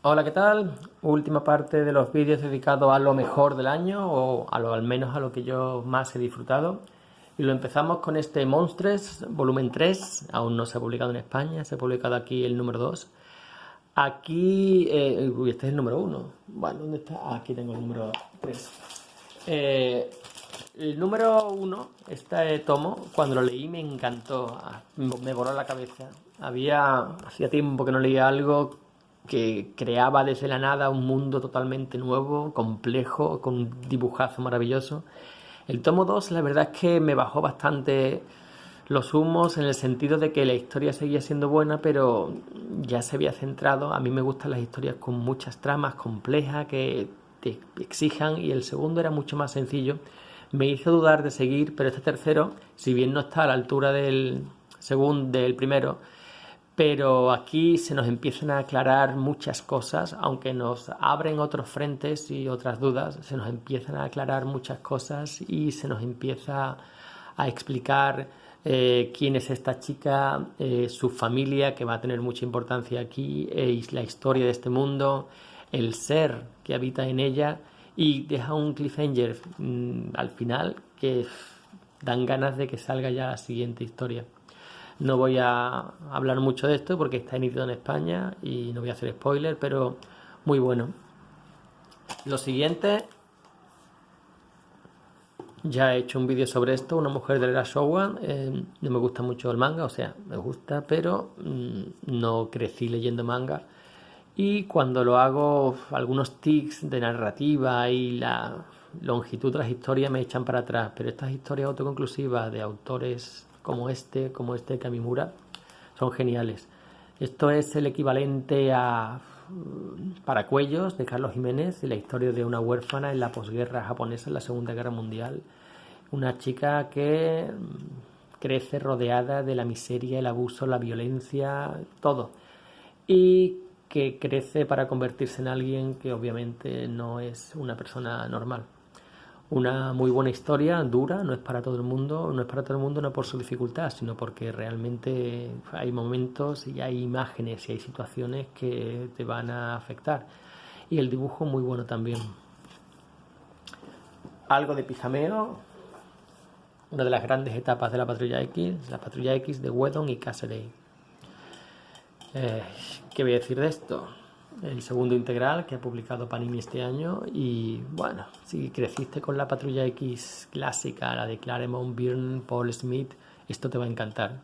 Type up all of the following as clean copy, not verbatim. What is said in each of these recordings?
Hola, ¿qué tal? Última parte de los vídeos dedicados a lo mejor del año o al menos a lo que yo más he disfrutado. Y lo empezamos con este Monstres, volumen 3. Aún no se ha publicado en España, se ha publicado aquí el número 2. Aquí, uy, este es el número 1. Bueno, ¿dónde está? Aquí tengo el número 3. Eh, el número 1, este tomo, cuando lo leí me encantó, me voló la cabeza. Hacía tiempo que no leía algo que creaba desde la nada un mundo totalmente nuevo, complejo, con un dibujazo maravilloso. El tomo 2, la verdad es que me bajó bastante los humos en el sentido de que la historia seguía siendo buena, pero ya se había centrado. A mí me gustan las historias con muchas tramas complejas que te exijan, y el segundo era mucho más sencillo. Me hizo dudar de seguir, pero este tercero, si bien no está a la altura del segundo, del primero, pero aquí se nos empiezan a aclarar muchas cosas, aunque nos abren otros frentes y otras dudas, se nos empiezan a aclarar muchas cosas y se nos empieza a explicar quién es esta chica, su familia, que va a tener mucha importancia aquí, la historia de este mundo, el ser que habita en ella, y deja un cliffhanger al final que dan ganas de que salga ya la siguiente historia. No voy a hablar mucho de esto porque está emitido en España y no voy a hacer spoiler, pero muy bueno. Lo siguiente, ya he hecho un vídeo sobre esto, una mujer de la Showa. No me gusta mucho el manga, o sea, me gusta, pero no crecí leyendo manga. Y cuando lo hago, algunos tics de narrativa y la longitud de las historias me echan para atrás. Pero estas historias autoconclusivas de autores como este Kamimura, son geniales. Esto es el equivalente a Paracuellos de Carlos Jiménez y la historia de una huérfana en la posguerra japonesa, en la Segunda Guerra Mundial. Una chica que crece rodeada de la miseria, el abuso, la violencia, todo. Y que crece para convertirse en alguien que obviamente no es una persona normal. Una muy buena historia, dura, no es para todo el mundo, no es para todo el mundo, no por su dificultad, sino porque realmente hay momentos y hay imágenes y hay situaciones que te van a afectar. Y el dibujo muy bueno también. Algo de pijameo, una de las grandes etapas de la Patrulla X de Whedon y Cassaday. Eh, ¿Qué voy a decir de esto? El segundo integral que ha publicado Panini este año. Y bueno, si creciste con la Patrulla X clásica, la de Claremont, Byrne, Paul Smith, esto te va a encantar.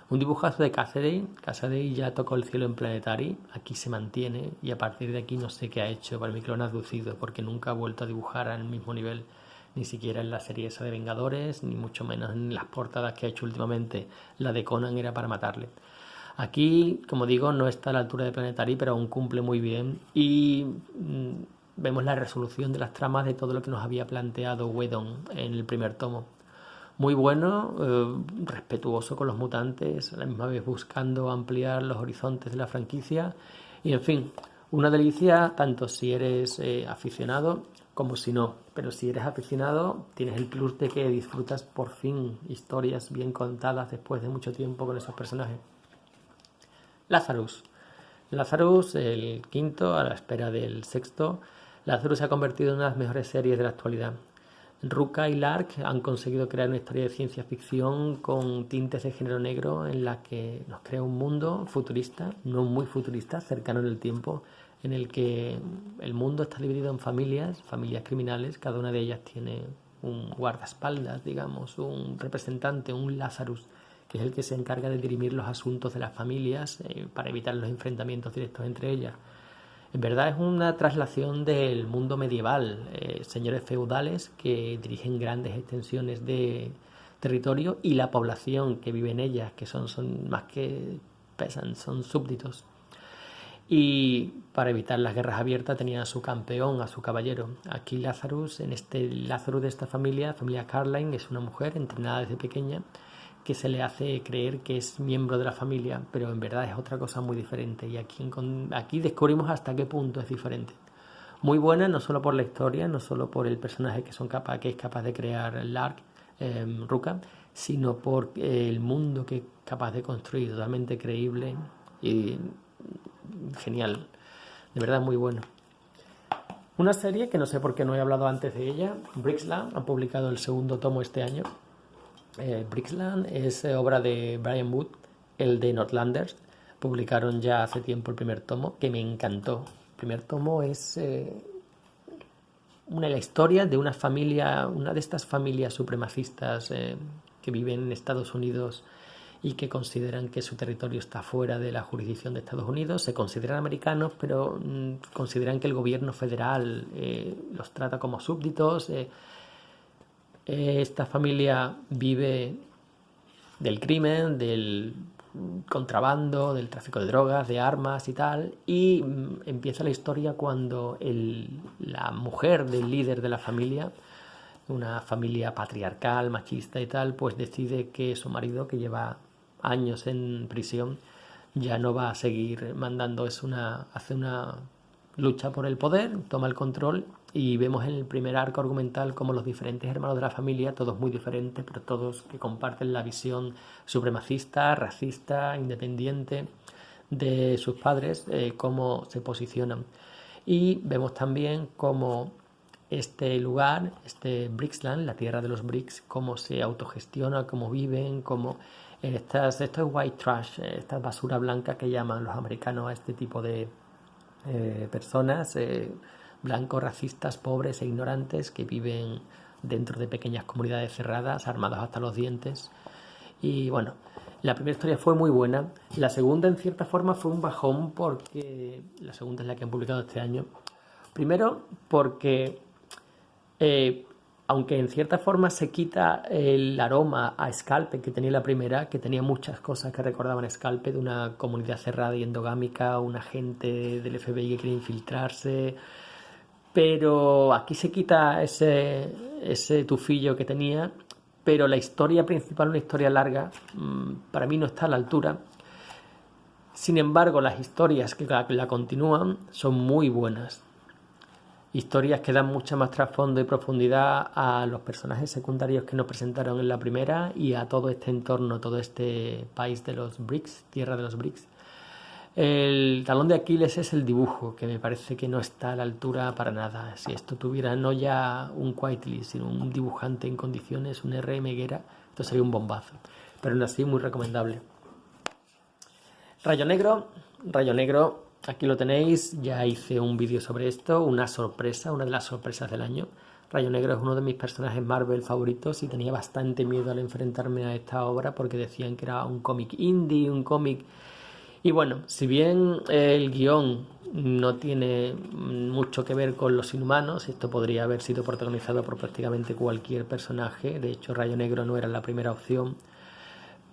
Un dibujazo de Cassaday. Cassaday ya tocó el cielo en Planetary, aquí se mantiene, y a partir de aquí no sé qué ha hecho. Para mí que lo han aducido, porque nunca ha vuelto a dibujar al mismo nivel, ni siquiera en la serie esa de Vengadores, ni mucho menos en las portadas que ha hecho últimamente. La de Conan era para matarle. Aquí, como digo, no está a la altura de Planetary, pero aún cumple muy bien. Y vemos la resolución de las tramas de todo lo que nos había planteado Whedon en el primer tomo. Muy bueno, respetuoso con los mutantes, a la misma vez buscando ampliar los horizontes de la franquicia. Y en fin, una delicia tanto si eres aficionado como si no. Pero si eres aficionado, tienes el plus de que disfrutas por fin historias bien contadas después de mucho tiempo con esos personajes. Lazarus. Lazarus, el quinto, a la espera del sexto. Lazarus se ha convertido en una de las mejores series de la actualidad. Ruka y Lark han conseguido crear una historia de ciencia ficción con tintes de género negro, en la que nos crea un mundo futurista, no muy futurista, cercano en el tiempo, en el que el mundo está dividido en familias, familias criminales. Cada una de ellas tiene un guardaespaldas, digamos, un representante, un Lazarus, que es el que se encarga de dirimir los asuntos de las familias para evitar los enfrentamientos directos entre ellas. En verdad es una traslación del mundo medieval, señores feudales que dirigen grandes extensiones de territorio, y la población que vive en ellas, que son más que pesan, son súbditos. Y para evitar las guerras abiertas tenía a su campeón, a su caballero. Aquí Lazarus, en este Lazarus de esta familia Carline, es una mujer entrenada desde pequeña, que se le hace creer que es miembro de la familia, pero en verdad es otra cosa muy diferente. Y aquí descubrimos hasta qué punto es diferente. Muy buena, no solo por la historia, no solo por el personaje que es capaz de crear Lark, Ruka, sino por el mundo que es capaz de construir, totalmente creíble y genial. de verdad muy bueno. Una serie que no sé por qué no he hablado antes de ella, Brixland, han publicado el segundo tomo este año. Brixland es obra de Brian Wood, el de Northlanders. Publicaron ya hace tiempo el primer tomo, que me encantó. El primer tomo es la historia de una familia, una de estas familias supremacistas que viven en Estados Unidos y que consideran que su territorio está fuera de la jurisdicción de Estados Unidos. Se consideran americanos, pero consideran que el gobierno federal los trata como súbditos. Esta familia vive del crimen, del contrabando, del tráfico de drogas, de armas y tal, y empieza la historia cuando la mujer del líder de la familia, una familia patriarcal, machista y tal, pues decide que su marido, que lleva años en prisión, ya no va a seguir mandando. Hace una lucha por el poder, toma el control, y vemos en el primer arco argumental como los diferentes hermanos de la familia, todos muy diferentes, pero todos que comparten la visión supremacista, racista, independiente de sus padres, cómo se posicionan. Y vemos también cómo este lugar, este Brixland, la tierra de los bricks, cómo se autogestiona, cómo viven, cómo esto es white trash, esta basura blanca que llaman los americanos a este tipo de personas, blancos, racistas, pobres e ignorantes, que viven dentro de pequeñas comunidades cerradas, armados hasta los dientes. Y bueno, la primera historia fue muy buena. La segunda, en cierta forma, fue un bajón, porque la segunda es la que han publicado este año. Primero, porque aunque en cierta forma se quita el aroma a Scalped que tenía la primera, que tenía muchas cosas que recordaban a Scalped, de una comunidad cerrada y endogámica, un agente del FBI que quiere infiltrarse, pero aquí se quita ese tufillo que tenía, pero la historia principal, una historia larga, para mí no está a la altura. Sin embargo, las historias que la continúan son muy buenas. Historias que dan mucha más trasfondo y profundidad a los personajes secundarios que nos presentaron en la primera y a todo este entorno, todo este país de los bricks, tierra de los bricks. El talón de Aquiles es el dibujo, que me parece que no está a la altura para nada. Si esto tuviera no ya un Quitely, sino un dibujante en condiciones, un R.M. Guerra, esto sería un bombazo. Pero aún así, muy recomendable. Rayo Negro, aquí lo tenéis, ya hice un vídeo sobre esto, una sorpresa, una de las sorpresas del año. Rayo Negro es uno de mis personajes Marvel favoritos y tenía bastante miedo al enfrentarme a esta obra porque decían que era un cómic indie, un cómic... Y bueno, si bien el guión no tiene mucho que ver con los inhumanos, esto podría haber sido protagonizado por prácticamente cualquier personaje. De hecho, Rayo Negro no era la primera opción.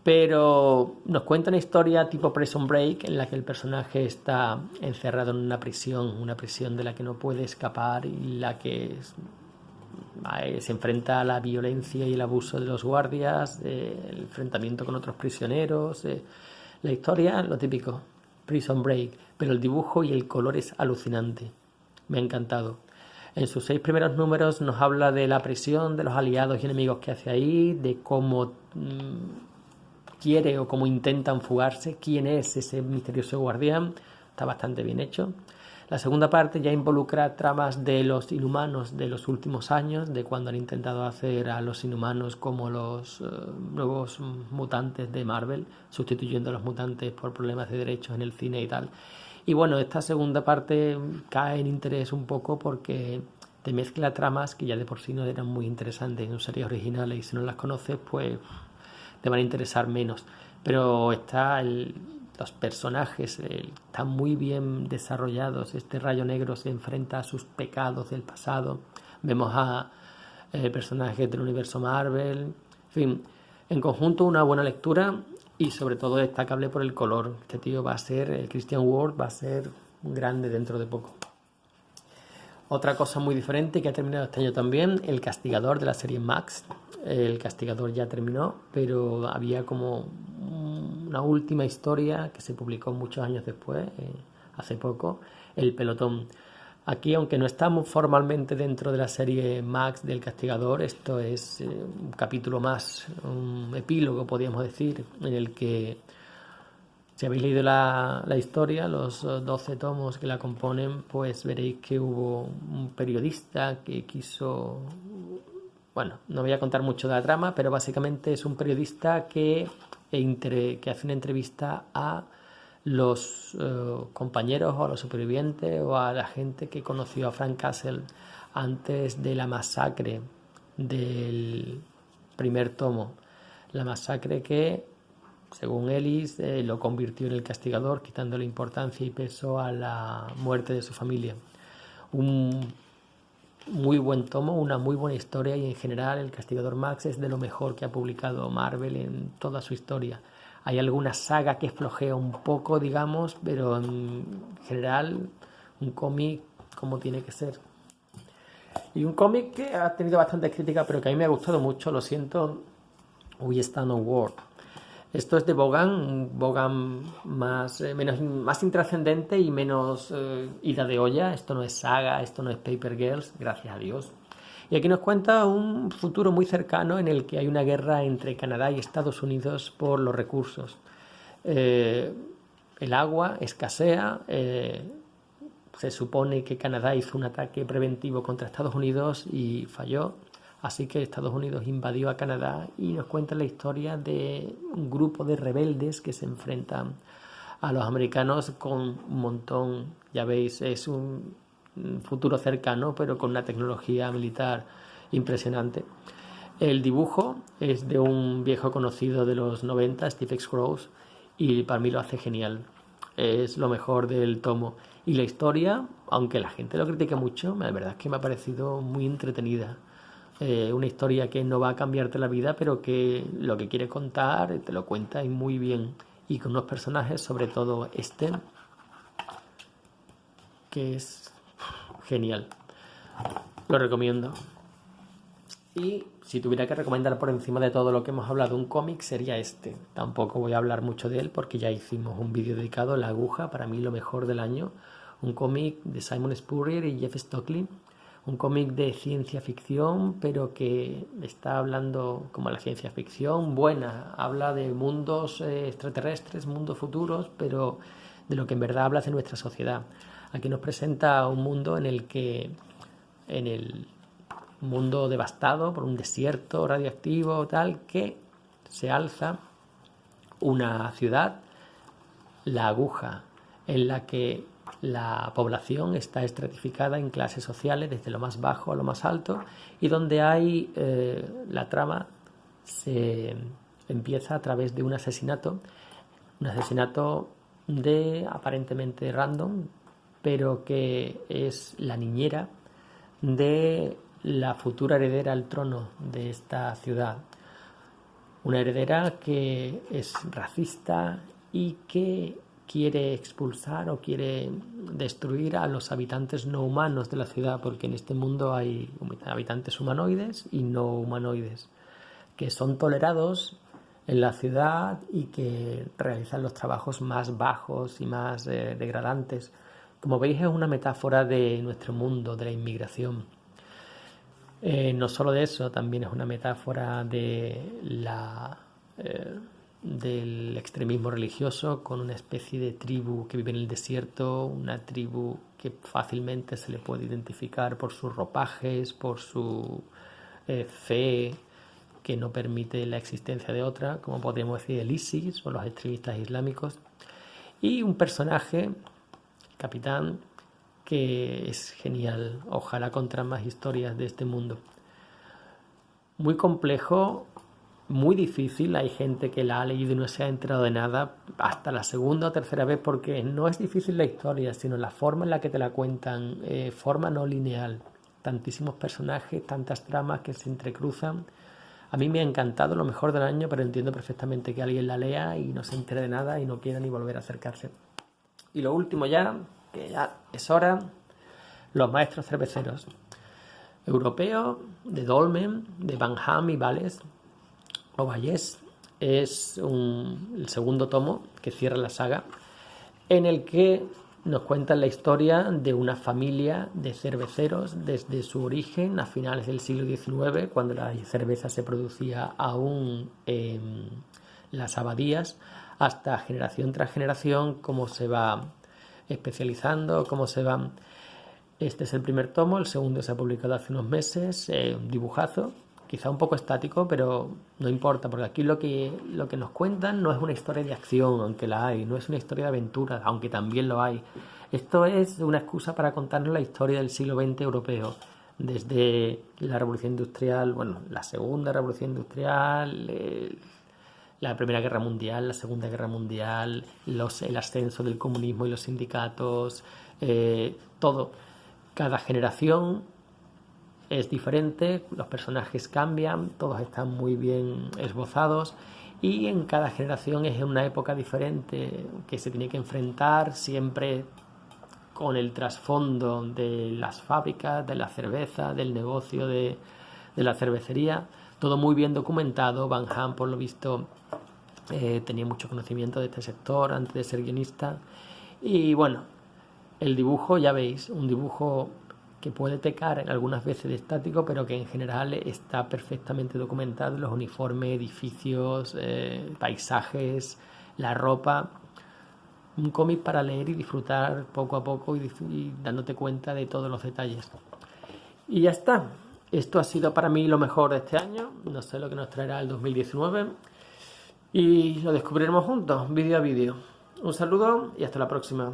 Pero nos cuenta una historia tipo Prison Break, en la que el personaje está encerrado en una prisión de la que no puede escapar, y la que se enfrenta a la violencia y el abuso de los guardias, el enfrentamiento con otros prisioneros. La historia, lo típico, Prison Break, pero el dibujo y el color es alucinante. Me ha encantado. En sus 6 primeros números nos habla de la prisión, de los aliados y enemigos que hace ahí, de cómo quiere o cómo intentan fugarse, quién es ese misterioso guardián. Está bastante bien hecho. La segunda parte ya involucra tramas de los inhumanos de los últimos años, de cuando han intentado hacer a los inhumanos como los nuevos mutantes de Marvel, sustituyendo a los mutantes por problemas de derechos en el cine y tal. Y bueno, esta segunda parte cae en interés un poco porque te mezcla tramas que ya de por sí no eran muy interesantes en series originales, y si no las conoces pues te van a interesar menos. Pero los personajes están muy bien desarrollados. Este Rayo Negro se enfrenta a sus pecados del pasado. Vemos a personajes del universo Marvel. En fin, en conjunto una buena lectura y sobre todo destacable por el color. Este tío va a ser, el Christian Ward va a ser grande dentro de poco. Otra cosa muy diferente que ha terminado este año también, El Castigador, de la serie Max. El Castigador ya terminó, pero había como una última historia que se publicó muchos años después, hace poco, El Pelotón. Aquí, aunque no estamos formalmente dentro de la serie Max del Castigador, esto es un capítulo más, un epílogo, podríamos decir, en el que Si habéis leído la historia, los 12 tomos que la componen, pues veréis que hubo un periodista que quiso... Bueno, no voy a contar mucho de la trama, pero básicamente es un periodista que hace una entrevista a los compañeros o a los supervivientes o a la gente que conoció a Frank Castle antes de la masacre del primer tomo. La masacre que, según Ellis, lo convirtió en el castigador, quitándole importancia y peso a la muerte de su familia. Un muy buen tomo, una muy buena historia, y en general El Castigador Max es de lo mejor que ha publicado Marvel en toda su historia. Hay alguna saga que flojea un poco, digamos, pero en general un cómic como tiene que ser. Y un cómic que ha tenido bastantes críticas, pero que a mí me ha gustado mucho, lo siento, We Stand on World. Esto es de Vaughan, un Vaughan más intrascendente y menos ida de olla. Esto no es saga, esto no es Paper Girls, gracias a Dios. Y aquí nos cuenta un futuro muy cercano en el que hay una guerra entre Canadá y Estados Unidos por los recursos. El agua escasea. Se supone que Canadá hizo un ataque preventivo contra Estados Unidos y falló. Así que Estados Unidos invadió a Canadá y nos cuenta la historia de un grupo de rebeldes que se enfrentan a los americanos con un montón, ya veis, es un futuro cercano, pero con una tecnología militar impresionante. El dibujo es de un viejo conocido de los 90, Steve Scrooge, y para mí lo hace genial. Es lo mejor del tomo. Y la historia, aunque la gente lo critique mucho, la verdad es que me ha parecido muy entretenida. Una historia que no va a cambiarte la vida, pero que lo que quiere contar te lo cuenta y muy bien, y con unos personajes, sobre todo este, que es genial. Lo recomiendo. Y si tuviera que recomendar por encima de todo lo que hemos hablado un cómic, sería este. Tampoco voy a hablar mucho de él porque ya hicimos un vídeo dedicado a La Aguja, para mí lo mejor del año. Un cómic de Simon Spurrier y Jeff Stockley. Un cómic de ciencia ficción, pero que está hablando como la ciencia ficción buena. Habla de mundos extraterrestres, mundos futuros, pero de lo que en verdad habla de nuestra sociedad. Aquí nos presenta un mundo en el que, en el mundo devastado por un desierto radioactivo, tal, que se alza una ciudad, La Aguja, en la que la población está estratificada en clases sociales desde lo más bajo a lo más alto, y donde hay la trama se empieza a través de un asesinato de aparentemente random, pero que es la niñera de la futura heredera al trono de esta ciudad. Una heredera que es racista y que quiere expulsar o quiere destruir a los habitantes no humanos de la ciudad, porque en este mundo hay habitantes humanoides y no humanoides, que son tolerados en la ciudad y que realizan los trabajos más bajos y más degradantes. Como veis, es una metáfora de nuestro mundo, de la inmigración. No solo de eso, también es una metáfora de del extremismo religioso, con una especie de tribu que vive en el desierto, una tribu que fácilmente se le puede identificar por sus ropajes, por su fe, que no permite la existencia de otra, como podríamos decir el ISIS o los extremistas islámicos. Y un personaje, Capitán, que es genial. Ojalá contar más historias de este mundo. Muy complejo, muy difícil. Hay gente que la ha leído y no se ha enterado de nada hasta la segunda o tercera vez, porque no es difícil la historia, sino la forma en la que te la cuentan, forma no lineal. Tantísimos personajes, tantas tramas que se entrecruzan. A mí me ha encantado, lo mejor del año, pero entiendo perfectamente que alguien la lea y no se entere de nada y no quiera ni volver a acercarse. Y lo último ya, que ya es hora, Los Maestros Cerveceros. Europeo, de Dolmen, de Van Ham y Valles, o Valles. Es el segundo tomo que cierra la saga, en el que nos cuentan la historia de una familia de cerveceros desde su origen a finales del siglo XIX, cuando la cerveza se producía aún en las abadías, hasta generación tras generación, cómo se va especializando, cómo se van. Este es el primer tomo, el segundo se ha publicado hace unos meses, un dibujazo, quizá un poco estático, pero no importa, porque aquí lo que nos cuentan no es una historia de acción, aunque la hay, no es una historia de aventuras, aunque también lo hay. Esto es una excusa para contarnos la historia del siglo XX europeo, desde la Revolución Industrial, bueno, la Segunda Revolución Industrial, la Primera Guerra Mundial, la Segunda Guerra Mundial, el ascenso del comunismo y los sindicatos, todo. Cada generación es diferente, los personajes cambian, todos están muy bien esbozados y en cada generación es una época diferente que se tiene que enfrentar siempre con el trasfondo de las fábricas, de la cerveza, del negocio de la cervecería, todo muy bien documentado. Van Ham, por lo visto, tenía mucho conocimiento de este sector antes de ser guionista. Y bueno, el dibujo, ya veis, un dibujo que puede pecar algunas veces de estático, pero que en general está perfectamente documentado, los uniformes, edificios, paisajes, la ropa. Un cómic para leer y disfrutar poco a poco y dándote cuenta de todos los detalles. Y ya está. Esto ha sido para mí lo mejor de este año. No sé lo que nos traerá el 2019. Y lo descubriremos juntos, vídeo a vídeo. Un saludo y hasta la próxima.